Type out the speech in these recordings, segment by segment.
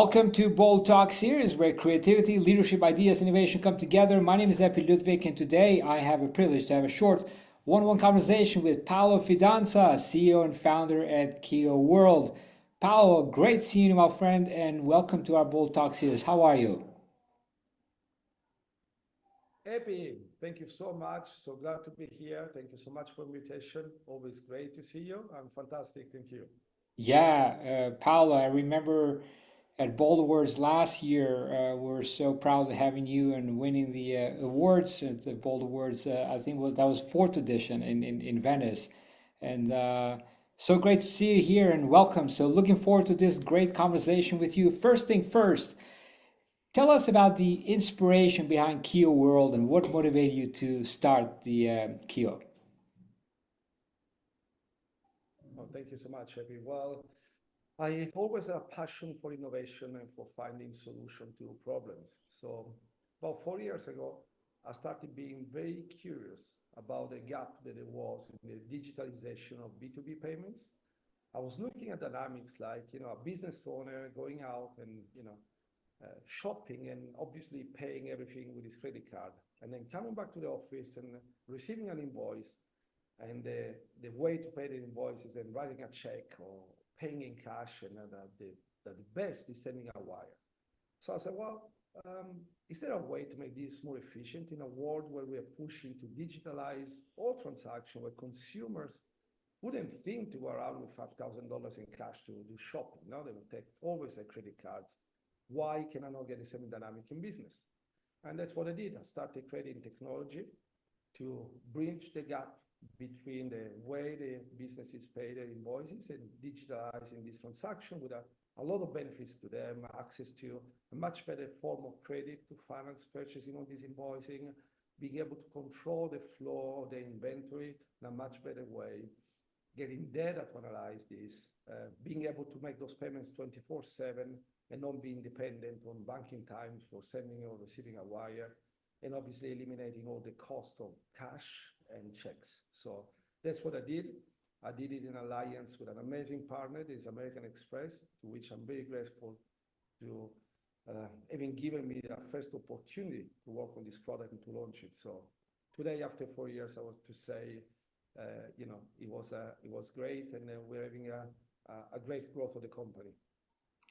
Welcome to Bold Talk series where creativity, leadership, ideas, innovation come together. My name is Ludvik, and today I have a privilege to have a short one-on-one conversation with Paolo Fidanza, CEO and founder at Keo World. Paolo, great seeing you, my friend, and welcome to our Bold Talk series. How are you? Happy, thank you so much. So glad to be here. Thank you so much for the invitation. Always great to see you. I'm fantastic. Thank you. Yeah, Paolo, I remember at Bold Awards last year, we were so proud of having you and winning the awards at the Bold Awards. I think that was fourth edition in Venice. And so great to see you here and welcome. So looking forward to this great conversation with you. First thing first, tell us about the inspiration behind Keo World and what motivated you to start the Keo. Oh, thank you so much, Happy. Well, I always had a passion for innovation and for finding solution to problems. So about 4 years ago, I started being very curious about the gap that there was in the digitalization of B2B payments. I was looking at dynamics like, a business owner going out and, shopping and obviously paying everything with his credit card, and then coming back to the office and receiving an invoice, and the way to pay the invoices and writing a check or paying in cash, and the best is sending a wire. So I said, well, is there a way to make this more efficient in a world where we are pushing to digitalize all transactions, where consumers wouldn't think to go around with $5,000 in cash to do shopping? Now they would take always their credit cards. Why can I not get the same dynamic in business? And that's what I did. I started creating technology to bridge the gap between the way the businesses pay their invoices and digitalizing this transaction with a lot of benefits to them, access to a much better form of credit to finance purchasing on this invoicing, being able to control the flow of the inventory in a much better way, getting data to analyze this, being able to make those payments 24/7 and not being dependent on banking times for sending or receiving a wire, and obviously eliminating all the cost of cash and checks. So that's what I did. I did it in alliance with an amazing partner, this American Express, to which I'm very grateful to having given me the first opportunity to work on this product and to launch it. So today, after 4 years, I was to say, it was great, and we're having a great growth of the company.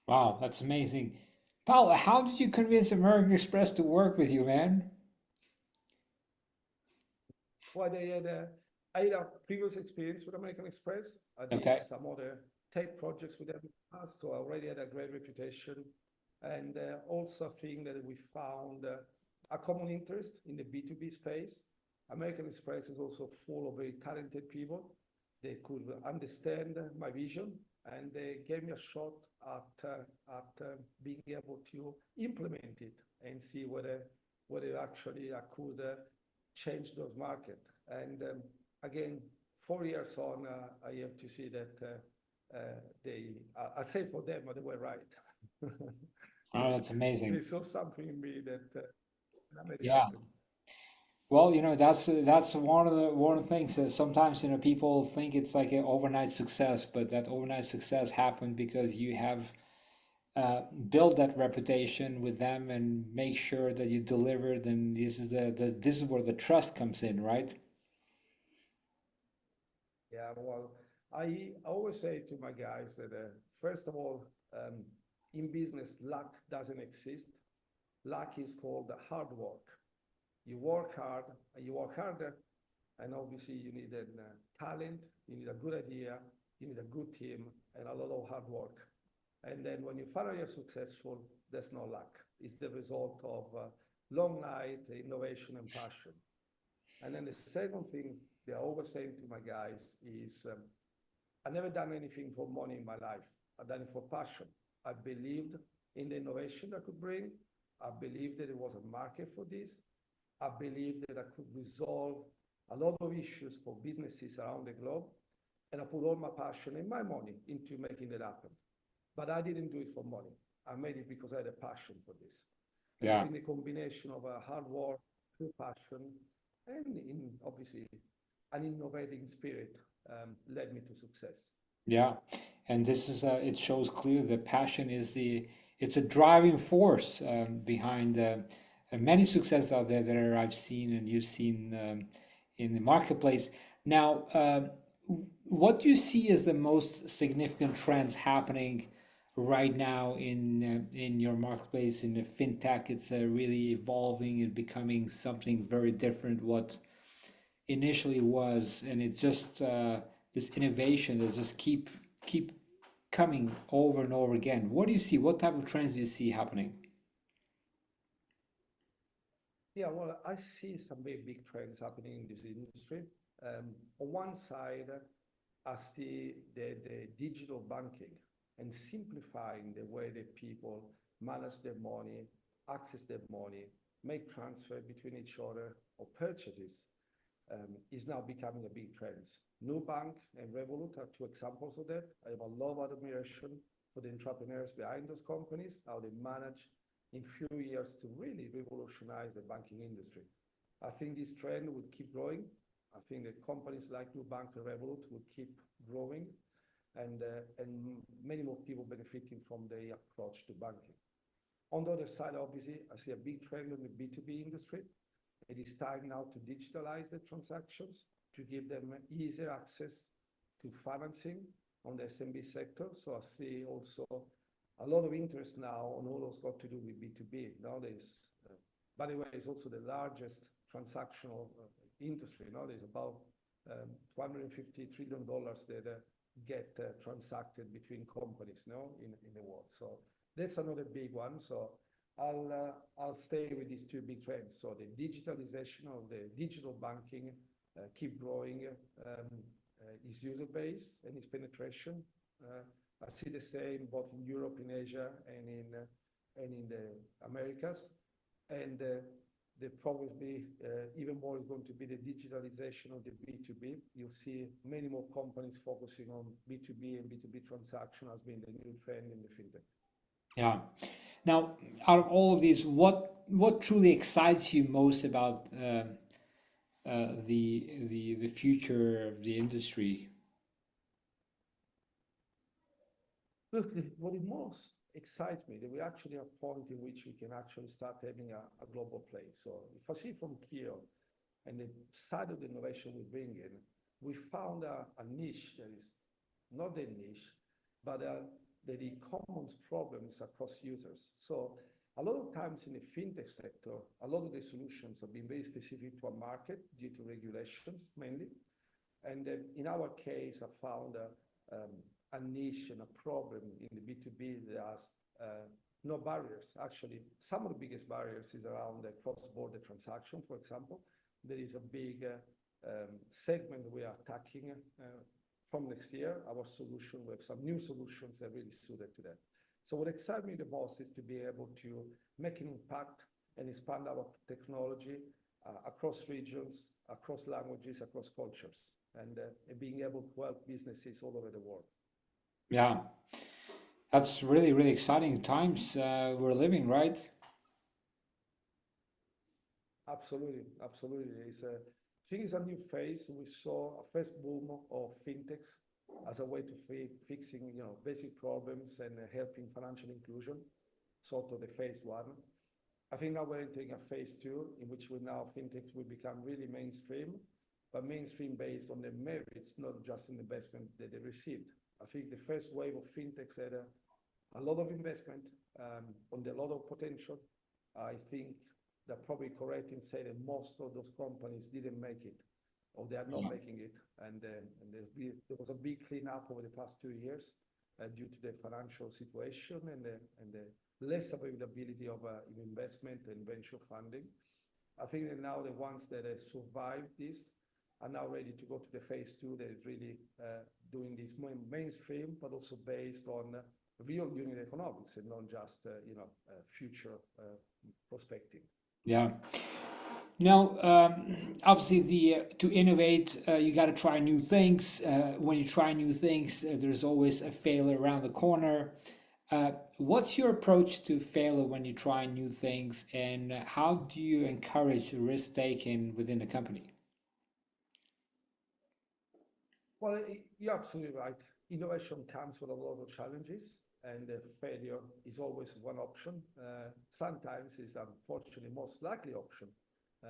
Wow, that's amazing. Paolo, how did you convince American Express to work with you, man? Well, I had a previous experience with American Express. I did Okay. some other tech projects with them in the past, so I already had a great reputation. And also a thing that we found a common interest in the B2B space. American Express is also full of very talented people. They could understand my vision, and they gave me a shot being able to implement it and see whether actually I could change those market. And again, 4 years on, I have to see that I say for them, they were right. Oh, that's They amazing. saw something in me that made it Yeah. happen. Well, that's one of the things that sometimes people think it's like an overnight success, but that overnight success happened because you have built that reputation with them and make sure that you delivered, and this is where the trust comes in, right? Yeah, well, I always say to my guys that first of all, in business, luck doesn't exist. Luck is called hard work. You work hard, and you work harder, and obviously you need talent, you need a good idea, you need a good team, and a lot of hard work. And then when you finally are successful, there's no luck. It's the result of long night, innovation, and passion. And then the second thing they are always saying to my guys is, I never done anything for money in my life. I've done it for passion. I believed in the innovation I could bring. I believed that there was a market for this. I believed that I could resolve a lot of issues for businesses around the globe. And I put all my passion and my money into making it happen. But I didn't do it for money. I made it because I had a passion for this. And I Yeah. think the combination of a hard work, true passion, and obviously an innovating spirit led me to success. Yeah, and this is it shows clearly that passion it's a driving force behind many successes out there that I've seen and you've seen in the marketplace. Now, what do you see as the most significant trends happening right now in your marketplace in the fintech? It's really evolving and becoming something very different what initially was, and it's just this innovation that just keep coming over and over again. What do you see? What type of trends do you see happening? Yeah, well, I see some very big trends happening in this industry. On one side, I see the digital banking and simplifying the way that people manage their money, access their money, make transfer between each other or purchases is now becoming a big trend. Nubank and Revolut are two examples of that. I have a lot of admiration for the entrepreneurs behind those companies, how they manage in few years to really revolutionize the banking industry. I think this trend would keep growing. I think that companies like Nubank and Revolut would keep growing and many more people benefiting from the approach to banking. On the other side, obviously, I see a big trend in the B2B industry. It is time now to digitalize the transactions, to give them easier access to financing on the SMB sector. So I see also a lot of interest now on all those got to do with B2B. Nowadays, by the way, it's also the largest transactional industry. Now there's about $250 trillion that get transacted between companies in the world. So that's another big one. So I'll stay with these two big trends. So the digitalization of the digital banking keep growing its user base and its penetration. I see the same both in Europe, in Asia, and in the Americas. And the probably even more is going to be the digitalization of the B2B. You'll see many more companies focusing on B2B and B2B transaction as being the new trend in the fintech. Yeah. Now, out of all of these, what truly excites you most about the future of the industry? Look, what it most excites me, that we actually are a point in which we can actually start having a global play. So if I see from here and the side of the innovation we bring in, we found a niche that is not a niche, but that it commons problems across users. So a lot of times in the fintech sector, a lot of the solutions have been very specific to a market due to regulations mainly. And in our case, I found a niche and a problem in the B2B that has no barriers. Actually, some of the biggest barriers is around the cross-border transaction, for example. There is a big segment we are attacking from next year. Our solution, we have some new solutions that are really suited to that. So what excites me the most is to be able to make an impact and expand our technology across regions, across languages, across cultures, and being able to help businesses all over the world. Yeah, that's really, really exciting times we're living, right? Absolutely, absolutely. I think it's a new phase. We saw a first boom of fintechs as a way to fixing, basic problems and helping financial inclusion, sort of the phase one. I think now we're entering a phase two in which fintechs will become really mainstream, but mainstream based on the merits, not just in the investment that they received. I think the first wave of fintechs had a lot of investment, on a lot of potential. I think they're probably correct in saying that most of those companies didn't make it, or they are not making it. And there was a big cleanup over the past 2 years due to the financial situation and the less availability of investment and venture funding. I think that now the ones that have survived this are now ready to go to the phase two that is really doing this more mainstream, but also based on real unit economics and not just future prospecting. Yeah. Now, obviously, to innovate, you got to try new things. When you try new things, there's always a failure around the corner. What's your approach to failure when you try new things, and how do you encourage risk taking within the company? Well, you're absolutely right. Innovation comes with a lot of challenges. and failure is always one option. Sometimes it's unfortunately most likely option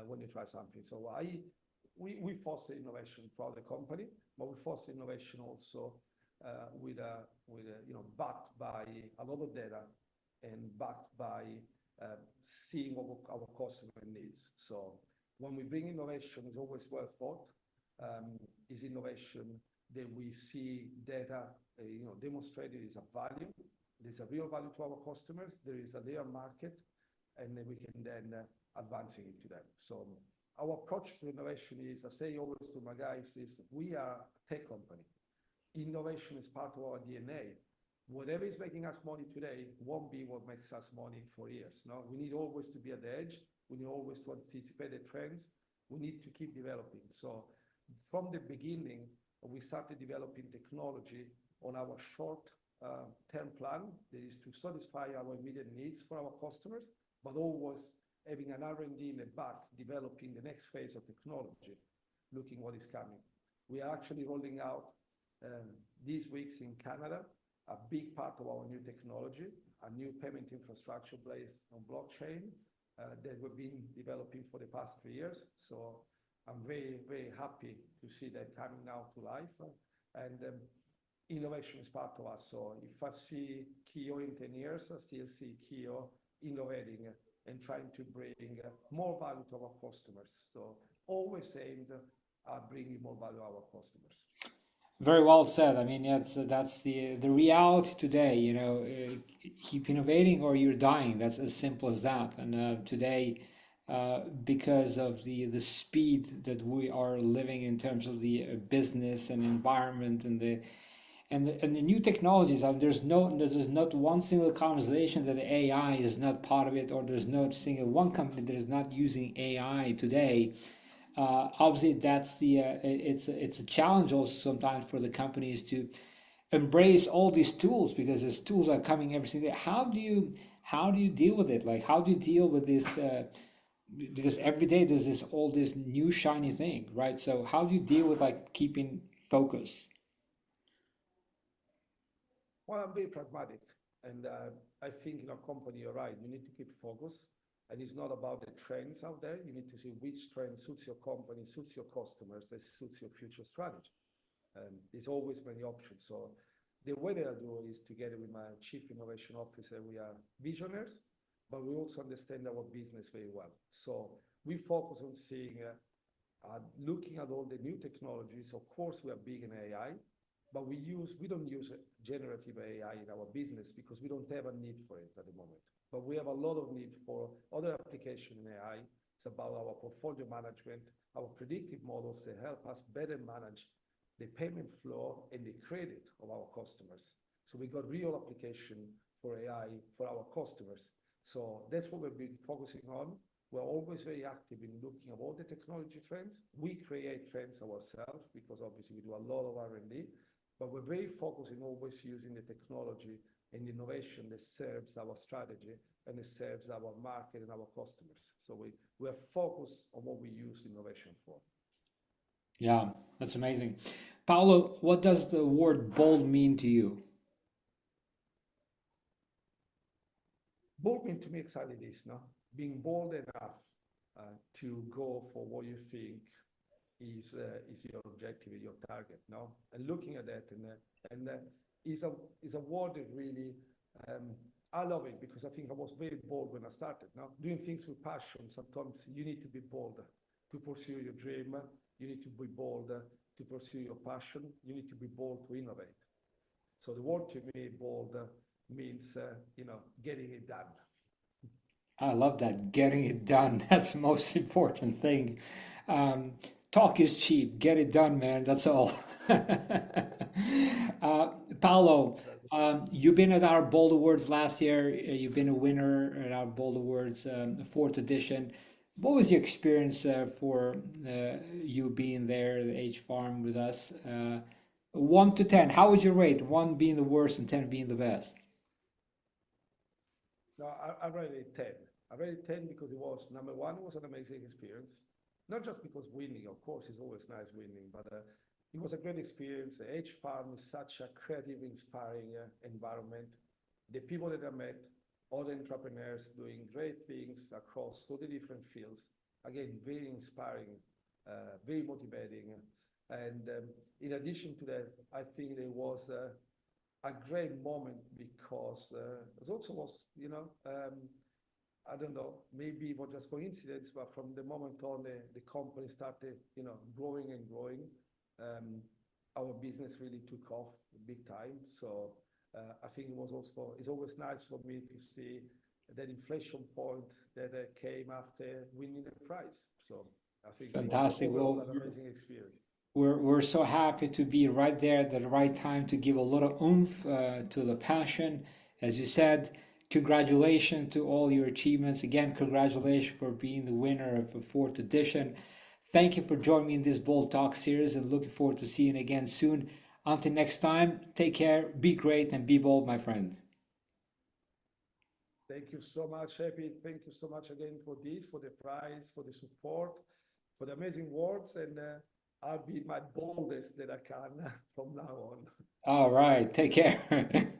when you try something. So we foster innovation throughout the company, but we foster innovation also backed by a lot of data and backed by seeing what our customer needs. So when we bring innovation, it's always well thought. Is innovation that we see data, demonstrated is a value. There's a real value to our customers. There is a real market, and then we can then advancing it to them. So our approach to innovation is, I say always to my guys, is we are a tech company. Innovation is part of our DNA. Whatever is making us money today won't be what makes us money in 4 years. No, we need always to be at the edge. We need always to anticipate the trends. We need to keep developing. So from the beginning, we started developing technology on our short-term plan, that is to satisfy our immediate needs for our customers, but always having an R&D in the back, developing the next phase of technology, looking what is coming. We are actually rolling out these weeks in Canada a big part of our new technology, a new payment infrastructure based on blockchain that we've been developing for the past 3 years. So I'm very, very happy to see that coming now to life. And innovation is part of us. So if I see Kio in 10 years, I still see Kio innovating and trying to bring more value to our customers. So always aimed at bringing more value to our customers. Very well said. I mean, that's the reality today. Keep innovating or you're dying. That's as simple as that. And today, because of the speed that we are living in terms of the business and environment and the new technologies, there's not one single conversation that the AI is not part of it, or there's not single one company that is not using AI today. Obviously, it's a challenge also sometimes for the companies to embrace all these tools, because these tools are coming every single day. How do you deal with it? Like, how do you deal with this? Because every day there's all this new shiny thing, right? So how do you deal with like keeping focus? Well, I'm very pragmatic, and I think in a company, you're right. You need to keep focus, and it's not about the trends out there. You need to see which trend suits your company, suits your customers, that suits your future strategy. There's always many options. So the way that I do it is together with my chief innovation officer. We are visionaries, but we also understand our business very well. So we focus on seeing, looking at all the new technologies. Of course, we are big in AI. But we don't use generative AI in our business because we don't have a need for it at the moment. But we have a lot of need for other application in AI. It's about our portfolio management, our predictive models that help us better manage the payment flow and the credit of our customers. So we got real application for AI for our customers. So that's what we've been focusing on. We're always very active in looking at all the technology trends. We create trends ourselves because obviously we do a lot of R&D. But we're very focused in always using the technology and innovation that serves our strategy and it serves our market and our customers. So we are focused on what we use innovation for. Yeah, that's amazing. Paolo, what does the word bold mean to you? Bold means to me exactly this, no? Being bold enough to go for what you think is your objective, your target, no? And looking at that, and is a word that really I love it because I think I was very bold when I started. No, doing things with passion. Sometimes you need to be bold to pursue your dream. You need to be bold to pursue your passion. You need to be bold to innovate. So the word to me, bold, means getting it done. I love that. Getting it done. That's the most important thing. Um, Talk is cheap. Get it done, man. That's all. Paolo, you've been at our Bold Awards last year. You've been a winner at our Bold Awards, the fourth edition. What was your experience for you being there, the H Farm with us? 1 to 10, how would you rate? One being the worst and 10 being the best. No, I rated 10. I rated 10 because it was, number one, it was an amazing experience. Not just because winning, of course, it's always nice winning, but it was a great experience. The H Farm is such a creative, inspiring environment. the people that I met, other entrepreneurs doing great things across all the different fields. Again, very inspiring, very motivating. And in addition to that, I think there was a great moment because it also was, I don't know, maybe it was just coincidence, but from the moment on, the company started, growing and growing. Our business really took off big time. So I think it's always nice for me to see that inflation point that came after winning the prize. So I think it was Fantastic. overall Well, an amazing experience. we're so happy to be right there at the right time to give a little oomph to the passion. As you said, congratulations to all your achievements. Again, congratulations for being the winner of the fourth edition. Thank you for joining me in this Bold Talk series and looking forward to seeing you again soon. Until next time, take care, be great, and be bold, my friend. Thank you so much, Happy. Thank you so much again for this, for the prize, for the support, for the amazing words, and I'll be my boldest that I can from now on. All right, take care.